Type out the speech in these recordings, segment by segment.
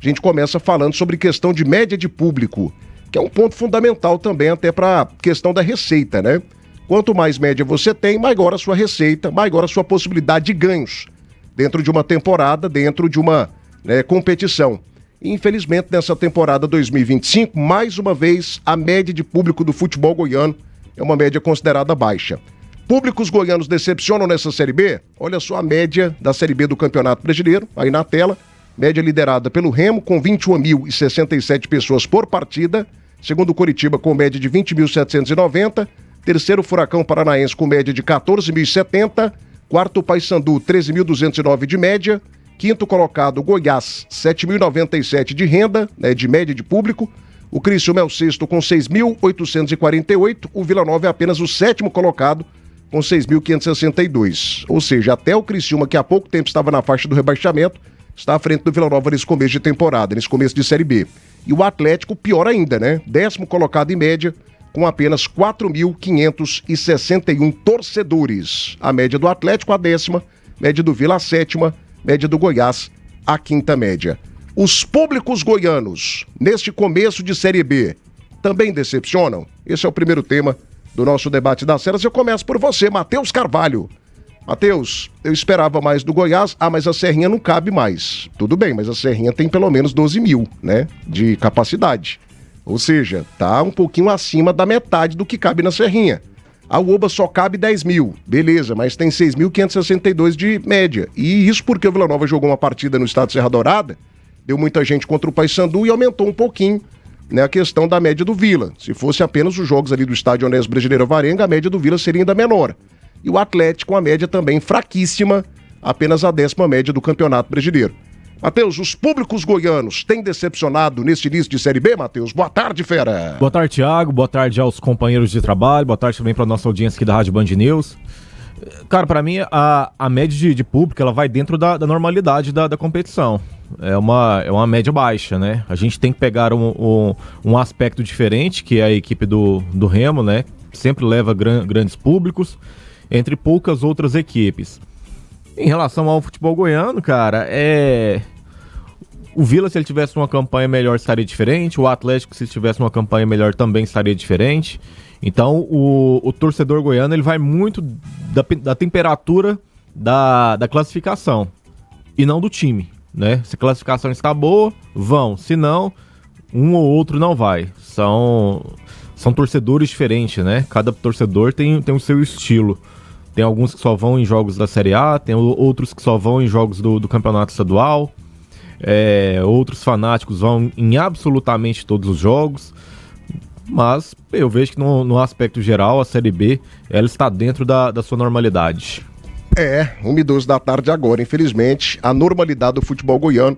a gente começa falando sobre questão de média de público, que é um ponto fundamental também até para a questão da receita, né? Quanto mais média você tem, maior a sua receita, maior a sua possibilidade de ganhos dentro de uma temporada, dentro de uma competição. E, infelizmente, nessa temporada 2025, mais uma vez, a média de público do futebol goiano é uma média considerada baixa. Públicos goianos decepcionam nessa Série B? Olha só a média da Série B do Campeonato Brasileiro, aí na tela. Média liderada pelo Remo, com 21.067 pessoas por partida. Segundo o Coritiba, com média de 20.790. Terceiro, Furacão Paranaense, com média de 14.070. Quarto, Paysandu, 13.209 de média. Quinto colocado, Goiás, 7.097 de renda, de média de público. O Criciúma é o sexto, com 6.848. O Vila Nova é apenas o sétimo colocado, com 6.562. Ou seja, até o Criciúma, que há pouco tempo estava na faixa do rebaixamento, está à frente do Vila Nova nesse começo de temporada, nesse começo de Série B. E o Atlético, pior ainda, né? 10º colocado em média, com apenas 4.561 torcedores. A média do Atlético, a 10ª, média do Vila, a 7ª, média do Goiás, a 5ª média. Os públicos goianos, neste começo de Série B, também decepcionam? Esse é o primeiro tema do nosso debate das Ceras. Eu começo por você, Matheus Carvalho. Matheus, eu esperava mais do Goiás. Mas a Serrinha não cabe mais. Tudo bem, mas a Serrinha tem pelo menos 12 mil, de capacidade. Ou seja, tá um pouquinho acima da metade do que cabe na Serrinha. A Uoba só cabe 10 mil, beleza, mas tem 6.562 de média. E isso porque o Vila Nova jogou uma partida no estado de Serra Dourada, deu muita gente contra o Paysandu e aumentou um pouquinho a questão da média do Vila. Se fosse apenas os jogos ali do estádio Onésio Brasileiro Varenga, a média do Vila seria ainda menor. E o Atlético, a média também fraquíssima, apenas a 10ª média do Campeonato Brasileiro. Matheus, os públicos goianos têm decepcionado neste início de Série B, Matheus? Boa tarde, fera! Boa tarde, Thiago. Boa tarde aos companheiros de trabalho. Boa tarde também para a nossa audiência aqui da Rádio Band News. Cara, para mim, a média de público, ela vai dentro da normalidade da competição. É uma média baixa, né? A gente tem que pegar um aspecto diferente, que é a equipe do Remo, né? Sempre leva grandes públicos, entre poucas outras equipes. Em relação ao futebol goiano, cara, o Vila, se ele tivesse uma campanha melhor, estaria diferente. O Atlético, se tivesse uma campanha melhor, também estaria diferente. Então, o torcedor goiano, ele vai muito da temperatura da classificação e não do time, né? Se a classificação está boa, vão. Se não, um ou outro não vai. São torcedores diferentes, né? Cada torcedor tem o seu estilo. Tem alguns que só vão em jogos da Série A, tem outros que só vão em jogos do Campeonato Estadual. Outros fanáticos vão em absolutamente todos os jogos. Mas eu vejo que no aspecto geral, a Série B, ela está dentro da sua normalidade. 1h12 da tarde agora. Infelizmente, a normalidade do futebol goiano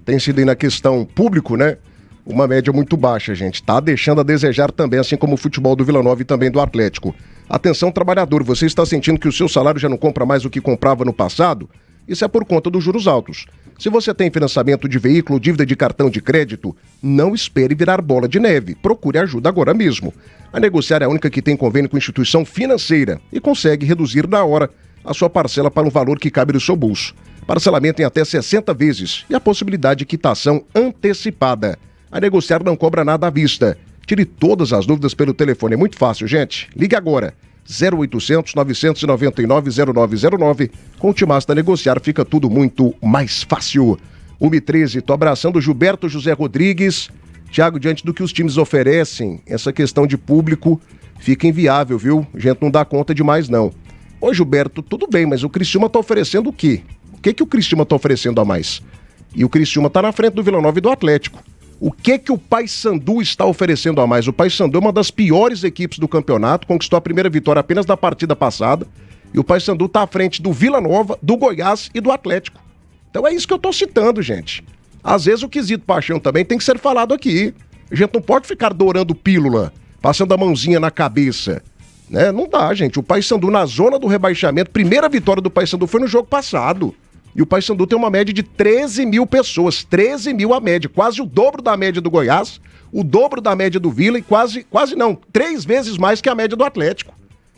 tem sido aí na questão público, né? Uma média muito baixa, gente. Tá deixando a desejar também, assim como o futebol do Vila Nova e também do Atlético. Atenção, trabalhador, você está sentindo que o seu salário já não compra mais o que comprava no passado? Isso é por conta dos juros altos. Se você tem financiamento de veículo, dívida de cartão de crédito, não espere virar bola de neve. Procure ajuda agora mesmo. A Negociar é a única que tem convênio com instituição financeira e consegue reduzir na hora a sua parcela para um valor que cabe no seu bolso. Parcelamento em até 60 vezes e a possibilidade de quitação antecipada. A Negociar não cobra nada à vista. Tire todas as dúvidas pelo telefone. É muito fácil, gente. Ligue agora. 0800 999 0909. Com o Timaço da Negociar fica tudo muito mais fácil. 1h13, tô abraçando o Gilberto José Rodrigues. Thiago, diante do que os times oferecem, essa questão de público fica inviável, viu? A gente não dá conta de mais, não. Ô, Gilberto, tudo bem, mas o Criciúma tá oferecendo o quê? O que o Criciúma tá oferecendo a mais? E o Criciúma tá na frente do Vila Nova e do Atlético. O que o Paysandu está oferecendo a mais? O Paysandu é uma das piores equipes do campeonato, conquistou a primeira vitória apenas na partida passada, e o Paysandu está à frente do Vila Nova, do Goiás e do Atlético. Então é isso que eu tô citando, gente. Às vezes o quesito paixão também tem que ser falado aqui. A gente não pode ficar dourando pílula, passando a mãozinha na cabeça, né? Não dá, gente. O Paysandu na zona do rebaixamento, primeira vitória do Paysandu foi no jogo passado. E o Paysandu tem uma média de 13 mil pessoas, 13 mil a média, quase o dobro da média do Goiás, o dobro da média do Vila e quase não, 3 vezes mais que a média do Atlético.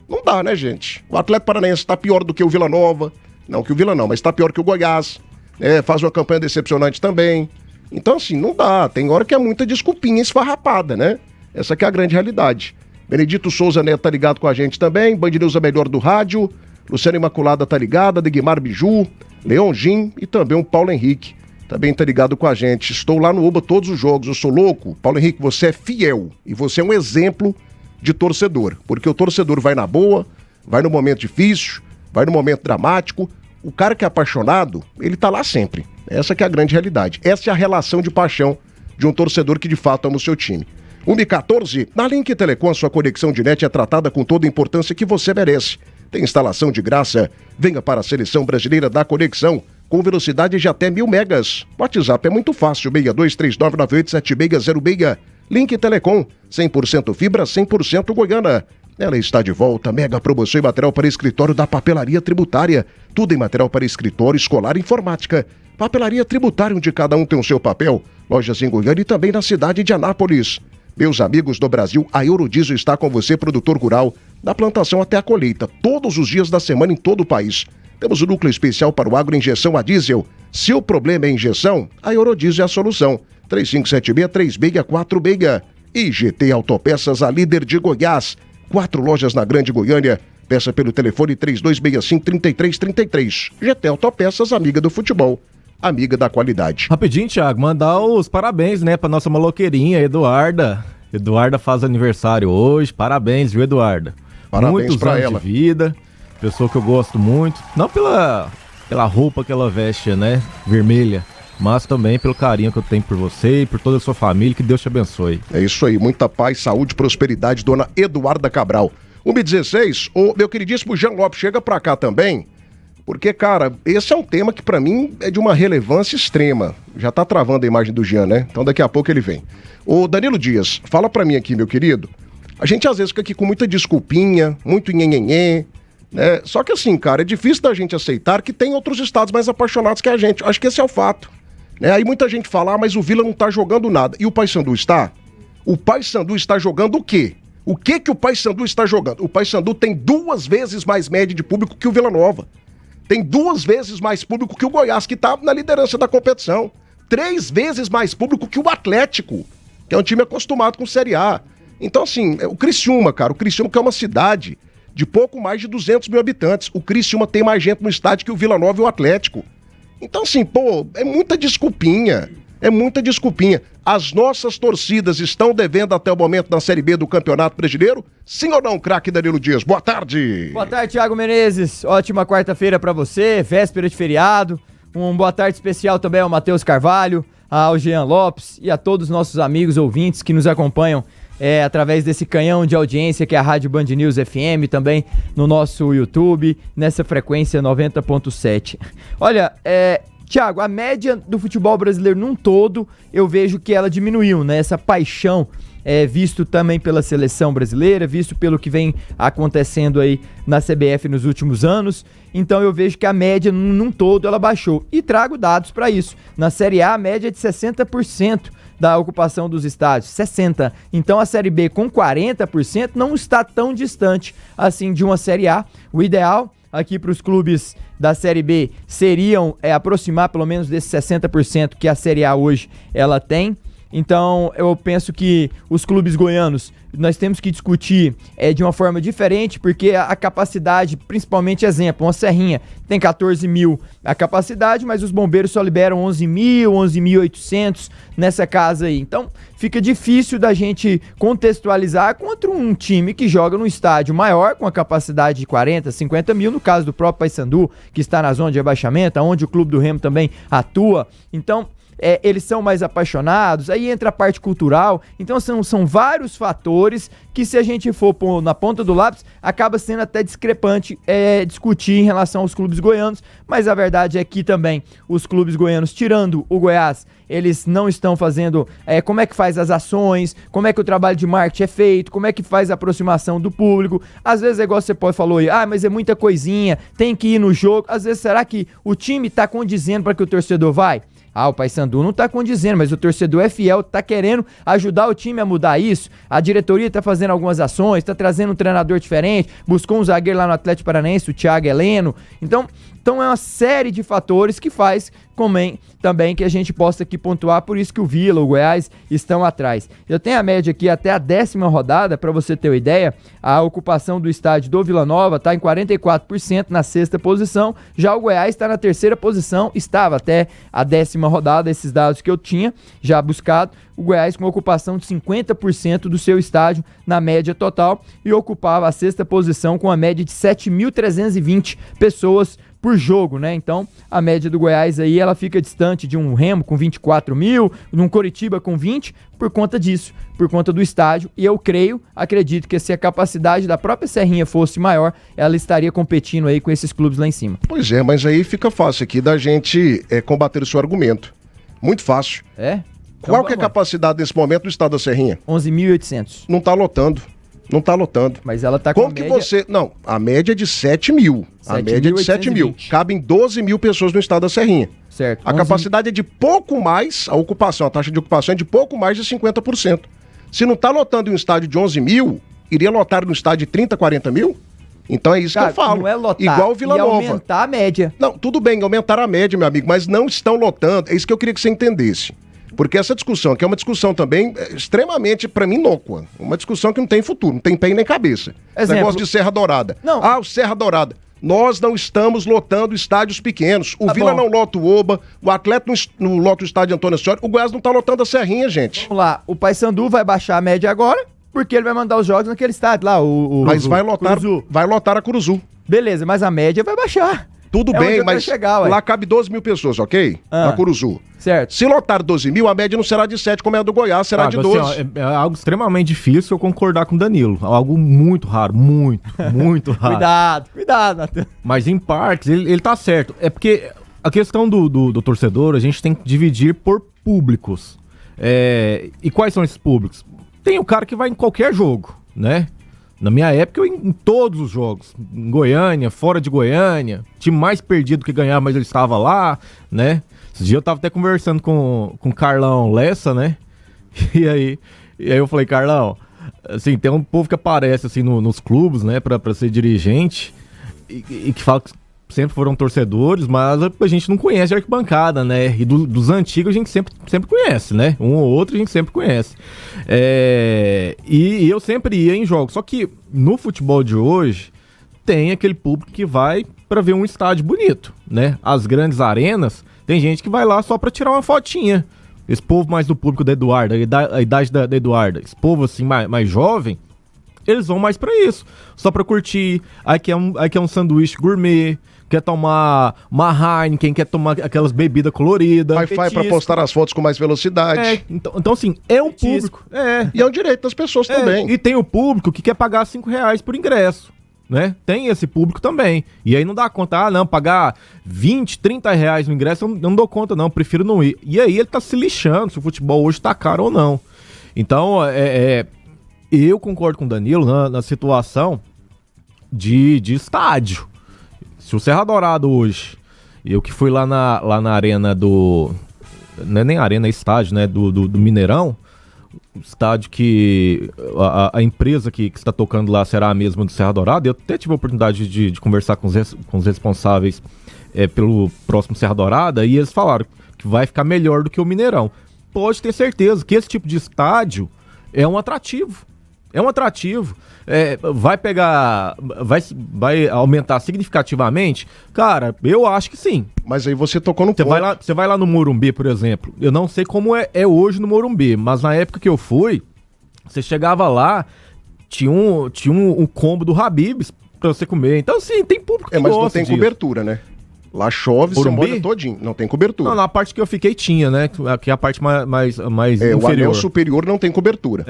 Não dá, né, gente? O Atlético Paranaense está pior do que o Vila Nova, não que o Vila não, mas está pior que o Goiás, faz uma campanha decepcionante também. Então, assim, não dá. Tem hora que é muita desculpinha esfarrapada, né? Essa que é a grande realidade. Benedito Souza Neto tá ligado com a gente também. Band News é melhor do rádio. Luciana Imaculada tá ligada. Degmar Biju, Leon Jim e também o Paulo Henrique também tá ligado com a gente. Estou lá no Uba todos os jogos. Eu sou louco. Paulo Henrique, você é fiel. E você é um exemplo de torcedor. Porque o torcedor vai na boa, vai no momento difícil, vai no momento dramático. O cara que é apaixonado, ele tá lá sempre. Essa que é a grande realidade. Essa é a relação de paixão de um torcedor que de fato ama o seu time. 1h14, na Link Telecom, sua conexão de net é tratada com toda a importância que você merece. Tem instalação de graça. Venha para a Seleção Brasileira da Conexão, com velocidade de até 1000 megas. WhatsApp é muito fácil, 6239987606. Link Telecom, 100% fibra, 100% Goiânia. Ela está de volta, mega promoção em material para escritório da Papelaria Tributária. Tudo em material para escritório, escolar e informática. Papelaria Tributária, onde cada um tem o seu papel. Lojas em Goiânia e também na cidade de Anápolis. Meus amigos do Brasil, a Eurodiesel está com você, produtor rural, da plantação até a colheita, todos os dias da semana em todo o país. Temos um núcleo especial para o agro, injeção a diesel. Se o problema é injeção, a Eurodiesel é a solução. 3576-3646. E GT Autopeças, a líder de Goiás. 4 lojas na Grande Goiânia. Peça pelo telefone 3265-3333. GT Autopeças, amiga do futebol, amiga da qualidade. Rapidinho, Thiago, mandar os parabéns, né, pra nossa maloqueirinha, Eduarda. Eduarda faz aniversário hoje. Parabéns, viu, Eduarda? Parabéns muitos pra anos ela. de vida. Pessoa que eu gosto muito. Não pela roupa que ela veste, né, vermelha, mas também pelo carinho que eu tenho por você e por toda a sua família. Que Deus te abençoe. É isso aí, muita paz, saúde, prosperidade, dona Eduarda Cabral. 1h16, o meu queridíssimo Jean Lopes chega pra cá também, porque, cara, esse é um tema que pra mim é de uma relevância extrema. Já tá travando a imagem do Jean, né? Então daqui a pouco ele vem. Ô Danilo Dias, fala pra mim aqui, meu querido. A gente às vezes fica aqui com muita desculpinha, muito nhenhenhê, né? Só que assim, cara, é difícil da gente aceitar que tem outros estados mais apaixonados que a gente. Acho que esse é o fato. Né? Aí muita gente fala, mas o Vila não tá jogando nada. E o Paysandu está? O Paysandu está jogando o quê? O que o Paysandu está jogando? O Paysandu tem 2 vezes mais média de público que o Vila Nova. Tem 2 vezes mais público que o Goiás, que tá na liderança da competição. 3 vezes mais público que o Atlético, que é um time acostumado com Série A. Então, assim, o Criciúma, cara, o Criciúma que é uma cidade de pouco mais de 200 mil habitantes. O Criciúma tem mais gente no estádio que o Vila Nova e o Atlético. Então, assim, pô, é muita desculpinha. É muita desculpinha. As nossas torcidas estão devendo até o momento na Série B do Campeonato Brasileiro? Sim ou não, craque Danilo Dias? Boa tarde. Boa tarde, Thiago Menezes. Ótima quarta-feira pra você, véspera de feriado. Boa tarde especial também ao Matheus Carvalho, ao Jean Lopes e a todos os nossos amigos ouvintes que nos acompanham através desse canhão de audiência que é a Rádio Band News FM, também no nosso YouTube, nessa frequência 90.7. Olha, Thiago, a média do futebol brasileiro num todo, eu vejo que ela diminuiu, né? Essa paixão, visto também pela seleção brasileira, visto pelo que vem acontecendo aí na CBF nos últimos anos. Então eu vejo que a média num todo ela baixou. E trago dados para isso. Na Série A, a média é de 60% da ocupação dos estádios, 60%. Então a Série B com 40% não está tão distante assim de uma Série A. O ideal aqui para os clubes da Série B seriam aproximar pelo menos desses 60% que a Série A hoje ela tem. Então eu penso que os clubes goianos nós temos que discutir de uma forma diferente, porque a capacidade, principalmente exemplo, uma Serrinha tem 14 mil a capacidade, mas os bombeiros só liberam 11.800 nessa casa aí. Então fica difícil da gente contextualizar contra um time que joga num estádio maior, com a capacidade de 40, 50 mil, no caso do próprio Paysandu, que está na zona de rebaixamento, onde o Clube do Remo também atua. Então eles são mais apaixonados, aí entra a parte cultural. Então são vários fatores que, se a gente for pôr na ponta do lápis, acaba sendo até discrepante discutir em relação aos clubes goianos, mas a verdade é que também os clubes goianos, tirando o Goiás, eles não estão fazendo como é que faz as ações, como é que o trabalho de marketing é feito, como é que faz a aproximação do público. Às vezes é igual você falou aí, mas é muita coisinha, tem que ir no jogo. Às vezes, será que o time está condizendo para que o torcedor vai? O Paysandu não tá condizendo, mas o torcedor é fiel, tá querendo ajudar o time a mudar isso. A diretoria tá fazendo algumas ações, tá trazendo um treinador diferente, buscou um zagueiro lá no Atlético Paranaense, o Thiago Heleno. Então, Então é uma série de fatores que faz também que a gente possa aqui pontuar, por isso que o Vila, o Goiás estão atrás. Eu tenho a média aqui até a 10ª rodada, para você ter uma ideia, a ocupação do estádio do Vila Nova está em 44% na 6ª posição, já o Goiás está na 3ª posição, estava até a 10ª rodada, esses dados que eu tinha já buscado, o Goiás com ocupação de 50% do seu estádio na média total e ocupava a 6ª posição com a média de 7.320 pessoas por jogo, né? Então, a média do Goiás aí, ela fica distante de um Remo com 24 mil, de um Coritiba com 20, por conta disso, por conta do estádio. E eu acredito que se a capacidade da própria Serrinha fosse maior, ela estaria competindo aí com esses clubes lá em cima. Pois é, mas aí fica fácil aqui da gente combater o seu argumento. Muito fácil. É? Então, qual que é a capacidade nesse momento do estado da Serrinha? 11.800. Não tá lotando. Não tá lotando. Mas ela tá com como que média... você... Não, a média é de 7 mil. A média é de 7 mil. Cabem 12 mil pessoas no estado da Serrinha. Certo. A capacidade é de pouco mais, a ocupação, a taxa de ocupação é de pouco mais de 50%. Se não tá lotando em um estádio de 11 mil, iria lotar no estádio de 30, 40 mil? Então é isso que eu falo. Não é lotar, igual Vila Nova. Aumentar a média. Não, tudo bem, aumentar a média, meu amigo, mas não estão lotando. É isso que eu queria que você entendesse. Porque essa discussão aqui é uma discussão também extremamente, pra mim, inócua. Uma discussão que não tem futuro, não tem pé e nem cabeça. Exemplo. Negócio de Serra Dourada. Não. O Serra Dourada. Nós não estamos lotando estádios pequenos. O Vila não lota o Oba, o Atlético não lota o estádio Antônio Ascioli, o Goiás não tá lotando a Serrinha, gente. Vamos lá, o Paysandu vai baixar a média agora, porque ele vai mandar os jogos naquele estádio lá, mas vai lotar a Curuzu. Beleza, mas a média vai baixar. Tudo bem, mas lá cabe 12 mil pessoas, ok? Na Curuzu. Certo. Se lotar 12 mil, a média não será de 7, como é a do Goiás, será de 12. Assim, é algo extremamente difícil eu concordar com o Danilo. Algo muito raro, muito raro. Cuidado, Matheus. Mas em partes, ele tá certo. É porque a questão do torcedor, a gente tem que dividir por públicos. E quais são esses públicos? Tem o cara que vai em qualquer jogo, né? Na minha época, eu ia em todos os jogos. Em Goiânia, fora de Goiânia. Time mais perdido que ganhar, mas ele estava lá, né? Esse dia eu tava até conversando com o Carlão Lessa, né? E aí eu falei, Carlão, assim, tem um povo que aparece assim nos clubes, né? Pra ser dirigente e que fala que sempre foram torcedores, mas a gente não conhece a arquibancada, né? E dos antigos a gente sempre conhece, né? Um ou outro a gente sempre conhece. E eu sempre ia em jogos. Só que no futebol de hoje tem aquele público que vai para ver um estádio bonito, né? As grandes arenas, tem gente que vai lá só para tirar uma fotinha. Esse povo mais do público da Eduarda, a idade da Eduarda, esse povo assim mais jovem, eles vão mais pra isso, só pra curtir. Aí que é um sanduíche gourmet, quer tomar uma Heineken, quer tomar aquelas bebidas coloridas. Wi-Fi pra postar as fotos com mais velocidade. Então assim, é um público. E é um direito das pessoas também. E tem o público que quer pagar R$5 por ingresso, né? Tem esse público também. E aí não dá conta, pagar R$20, R$30 no ingresso, eu não dou conta não, prefiro não ir. E aí ele tá se lixando se o futebol hoje tá caro ou não. Então, eu concordo com o Danilo na situação de estádio. Se o Serra Dourada hoje, eu que fui lá na arena do... Não é nem arena, é estádio, né? Do Mineirão. O estádio que a empresa que está tocando lá será a mesma do Serra Dourada. Eu até tive a oportunidade de conversar com os responsáveis pelo próximo Serra Dourada e eles falaram que vai ficar melhor do que o Mineirão. Pode ter certeza que esse tipo de estádio é um atrativo. É um atrativo. Vai aumentar significativamente? Cara, eu acho que sim. Mas aí você tocou no ponto. Você vai lá no Morumbi, por exemplo. Eu não sei como é hoje no Morumbi, mas na época que eu fui, você chegava lá, tinha um combo do Habib's pra você comer. Então, assim, tem público que mas gosta não tem disso. Cobertura, né? Lá chove, você molha todinho. Não tem cobertura. Não, na parte que eu fiquei tinha, né? Que é a parte mais inferior. O anel superior não tem cobertura.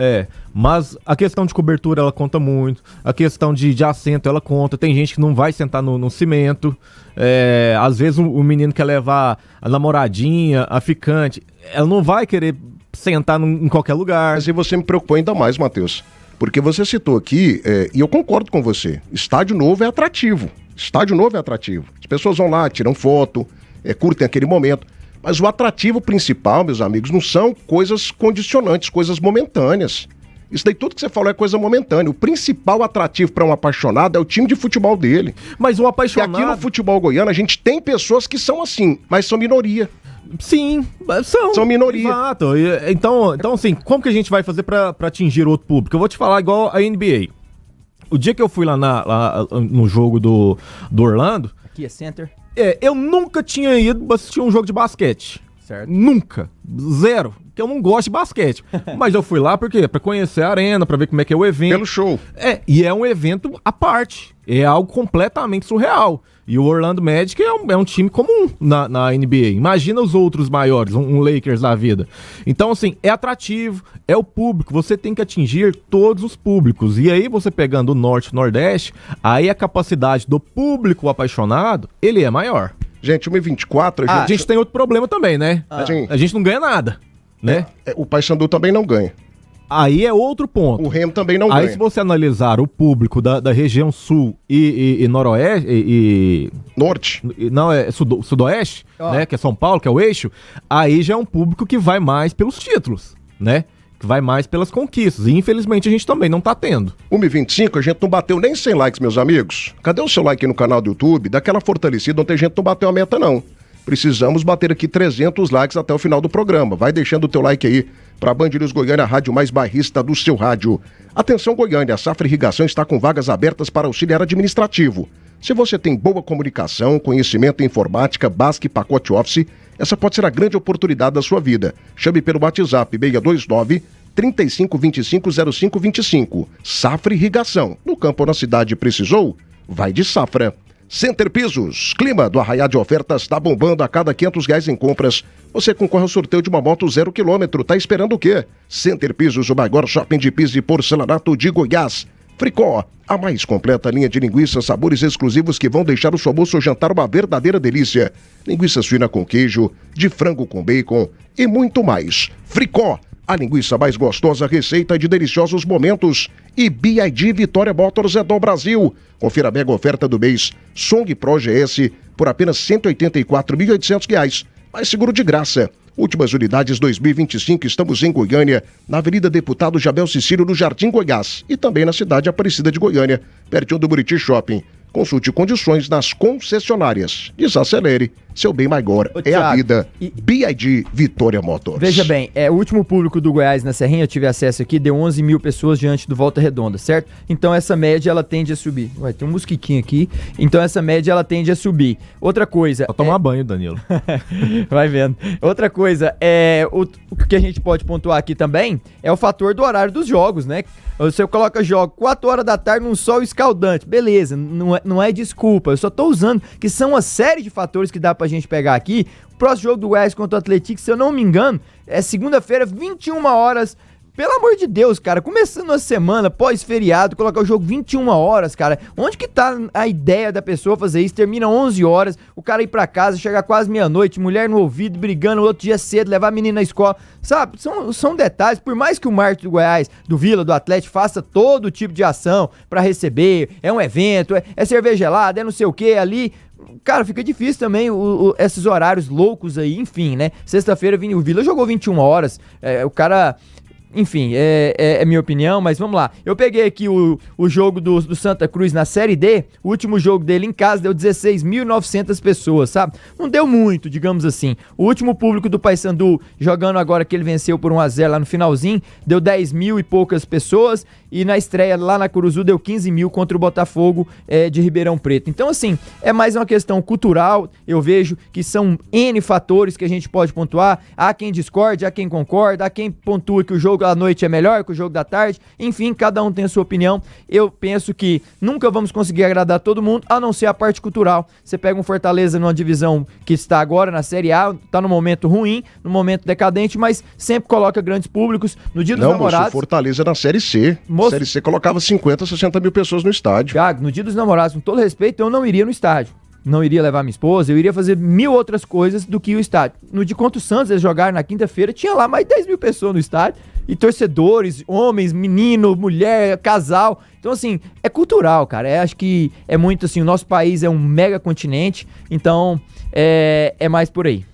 Mas a questão de cobertura, ela conta muito. A questão de assento, ela conta. Tem gente que não vai sentar no cimento. Às vezes o menino quer levar a namoradinha, a ficante. Ela não vai querer sentar em qualquer lugar. Mas aí você me preocupou ainda mais, Matheus. Porque você citou aqui, e eu concordo com você, estádio novo é atrativo. Estádio novo é atrativo. As pessoas vão lá, tiram foto, curtem aquele momento. Mas o atrativo principal, meus amigos, não são coisas condicionantes, coisas momentâneas. Isso daí tudo que você falou é coisa momentânea. O principal atrativo para um apaixonado é o time de futebol dele. Mas o E apaixonado... aqui no futebol goiano a gente tem pessoas que são assim, mas são minoria. Sim, são minoria. Exato. Então, assim, como que a gente vai fazer pra atingir outro público? Eu vou te falar igual a NBA. O dia que eu fui lá no jogo do Orlando... Aqui é Center. Eu nunca tinha ido assistir um jogo de basquete. Certo. Nunca. Zero. Porque eu não gosto de basquete. Mas eu fui lá por quê? Pra conhecer a arena, pra ver como é que é o evento. Pelo show. E é um evento à parte. É algo completamente surreal. E o Orlando Magic é um time comum na NBA. Imagina os outros maiores, um Lakers da vida. Então, assim, é atrativo, é o público. Você tem que atingir todos os públicos. E aí, você pegando o Norte e o Nordeste, aí a capacidade do público apaixonado, ele é maior. Gente, 1h24... A gente tem outro problema também, né? Sim. A gente não ganha nada, né? O Paysandu também não ganha. Aí é outro ponto. O Remo também não Aí ganha. se você analisar o público da região sul e noroeste Norte. não, é sudoeste, né, que é São Paulo, que é o eixo, aí já é um público que vai mais pelos títulos, né? Que vai mais pelas conquistas. E infelizmente a gente também não tá tendo. 1h25, a gente não bateu nem 100 likes, meus amigos. Cadê o seu like no canal do YouTube? Daquela fortalecida ontem a gente não bateu a meta, não. Precisamos bater aqui 300 likes até o final do programa. Vai deixando o teu like aí para Band News Goiânia, a rádio mais bairrista do seu rádio. Atenção Goiânia, a Safra Irrigação está com vagas abertas para auxiliar administrativo. Se você tem boa comunicação, conhecimento em informática, básica e pacote Office, essa pode ser a grande oportunidade da sua vida. Chame pelo WhatsApp 629 3525 0525. Safra Irrigação. No campo ou na cidade precisou? Vai de Safra. Center Pisos, clima do Arraiá de Ofertas está bombando. A cada R$500 em compras, você concorre ao sorteio de uma moto 0 km. Tá esperando o quê? Center Pisos, o maior shopping de piso e porcelanato de Goiás. Fricó, a mais completa linha de linguiças, sabores exclusivos que vão deixar o seu almoço ou jantar uma verdadeira delícia. Linguiça suína com queijo, de frango com bacon e muito mais. Fricó, a linguiça mais gostosa, receita de deliciosos momentos. E BID Vitória Motors é do Brasil. Confira a mega oferta do mês. Song Pro GS por apenas R$184.800. Mais seguro de graça. Últimas unidades 2025. Estamos em Goiânia, na Avenida Deputado Jabel Cicílio, no Jardim Goiás. E também na cidade Aparecida de Goiânia, pertinho do Buriti Shopping. Consulte condições nas concessionárias. Desacelere, seu bem maior é Thiago, a vida. BID Vitória Motors. Veja bem, o último público do Goiás na Serrinha, eu tive acesso aqui, deu 11 mil pessoas diante do Volta Redonda, certo? Então essa média, ela tende a subir. Ué, tem um mosquitinho aqui. Então essa média, ela tende a subir. Outra coisa... Só tomar banho, Danilo. Vai vendo. Outra coisa, o que a gente pode pontuar aqui também é o fator do horário dos jogos, né? Você coloca jogo 4 horas da tarde num sol escaldante. Beleza, não é desculpa. Eu só tô usando que são uma série de fatores que dá pra gente pegar aqui. O próximo jogo do Goiás contra o Atlético, se eu não me engano, é segunda-feira, 21 horas. Pelo amor de Deus, cara, começando a semana, pós-feriado, colocar o jogo 21 horas, cara. Onde que tá a ideia da pessoa fazer isso? Termina 11 horas, o cara ir pra casa, chegar quase meia-noite, mulher no ouvido, brigando, outro dia cedo, levar a menina na escola. Sabe, são detalhes. Por mais que o marketing do Goiás, do Vila, do Atlético, faça todo tipo de ação pra receber, é um evento, é cerveja gelada, é não sei o que ali... Cara, fica difícil também esses horários loucos aí, enfim, né? Sexta-feira o Vila jogou 21 horas, o cara... Enfim, é minha opinião, mas vamos lá. Eu peguei aqui o jogo do Santa Cruz na Série D, o último jogo dele em casa deu 16.900 pessoas, sabe? Não deu muito, digamos assim. O último público do Paysandu, jogando agora que ele venceu por 1-0 lá no finalzinho, deu 10 mil e poucas pessoas, e na estreia lá na Curuzu deu 15 mil contra o Botafogo de Ribeirão Preto. Então, assim, é mais uma questão cultural, eu vejo que são N fatores que a gente pode pontuar. Há quem discorde, há quem concorda, há quem pontua que o jogo à noite é melhor que o jogo da tarde, enfim, cada um tem a sua opinião. Eu penso que nunca vamos conseguir agradar todo mundo, a não ser a parte cultural. Você pega um Fortaleza numa divisão que está agora na Série A, tá no momento ruim, no momento decadente, mas sempre coloca grandes públicos. No Dia dos Namorados... Moço, Fortaleza na Série C. Série C colocava 50, 60 mil pessoas no estádio. Thiago, no Dia dos Namorados, com todo respeito, eu não iria no estádio. Não iria levar minha esposa, eu iria fazer 1000 outras coisas do que o estádio. No dia contra o Santos, eles jogaram na quinta-feira, tinha lá mais 10 mil pessoas no estádio, e torcedores, homens, menino, mulher, casal. Então, assim, é cultural, cara. Acho que é muito assim, o nosso país é um mega continente, então é mais por aí.